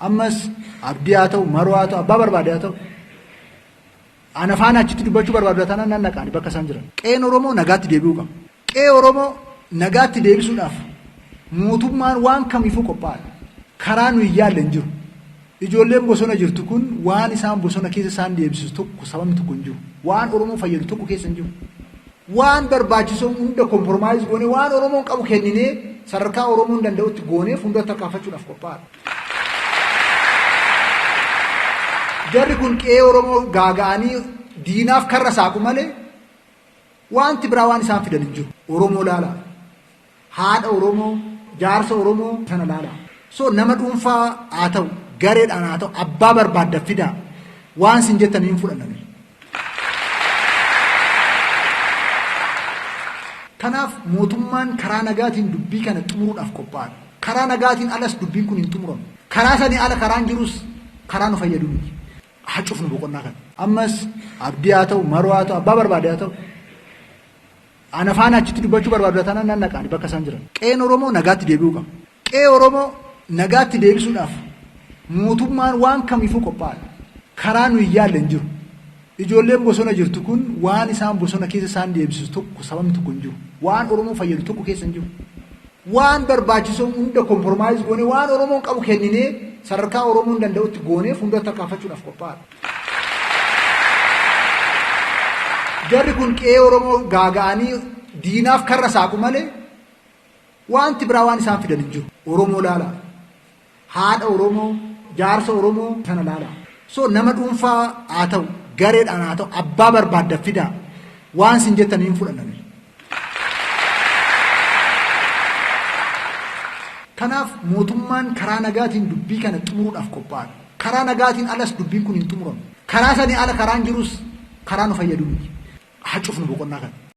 Ammas abdii haa ta'u maroo haa ta'u abbaa barbaade haa ta'u ana faana achitti dubbachuu barbaadu taanaan nan naqaani bakka isaan jiran. Qe'een Oromoo nagaatti deebi'uu qaba. Qe'ee Oromoo nagaatti deebisuudhaaf mootummaan waan kamiifuu qophaa'aadha. Karaa nuyi yaalle hin jiru. Ijoolleen bosona jirtu kun waan isaan bosona keessa isaan deebisisu tokko sababni tokko hin jiru. Waan Oromoo fayyadu tokko keessa hin jiru. Waan barbaachisoo hunda kompromaayiz goonee waan Oromoon qabu kenninee sadarkaa Oromoon danda'utti goonee fuuldura tarkaanfachuudhaaf qophaa'aadha. Jarri kun qe'ee Oromoo gaaga'anii diinaaf karra saaqu malee wanti biraa waan isaan fidan hin jiru. Oromoo laala. Haadha Oromoo, jaarsa Oromoo sana laala. So nama dhuunfaa haa ta'u, gareedhaan haa ta'u, abbaa barbaadda fidaa waan sin jettan hin fudhannani. Kanaaf mootummaan karaa nagaatiin dubbii kana xumuruudhaaf qophaa'aadha. Karaa nagaatiin alas dubbiin kun hin xumuramu. Karaa sanii ala karaan jirus karaa nu fayyadu miti. Hacuufnu boqonnaa kana. Ammas abdii haa ta'u maroo haa ta'u abbaa barbaade haa ta'u ana faana achitti dubbachuu barbaadu taanaan nan naqaani bakka isaan jiran. Qe'een Oromoo nagaatti deebi'uu qaba. Qe'ee Oromoo nagaatti deebisuudhaaf mootummaan waan kamiifuu qophaa'aadha. Karaa nuyi yaalle hin jiru. Ijoolleen bosona jirtu kun waan isaan bosona keessa isaan deebisisu tokko sababni tokko hin jiru. Waan Oromoo fayyadu tokko keessa hin jiru. Waan barbaachisoo hunda kompromaayiz goonee waan Oromoon qabu kenninee sadarkaa Oromoon danda'utti goonee fuuldura tarkaanfachuudhaaf qophaa'aadha. Jarri kun qe'ee Oromoo gaaga'anii diinaaf karra saaqu malee wanti biraa waan isaan fidan hin jiru. Oromoo laala. Haadha Oromoo, jaarsa Oromoo sana laala. So nama dhuunfaa haa ta'u, gareedhaan haa ta'u, abbaa barbaadda fidaa waan sin jettan hin fudhannani. Kanaaf mootummaan karaa nagaatiin dubbii kana xumuruudhaaf qophaa'aadha. Karaa nagaatiin alas dubbiin kun hin xumuramu. Karaa sanii ala karaan jirus karaa nu fayyadu miti. Hacuufnu boqonnaa kana.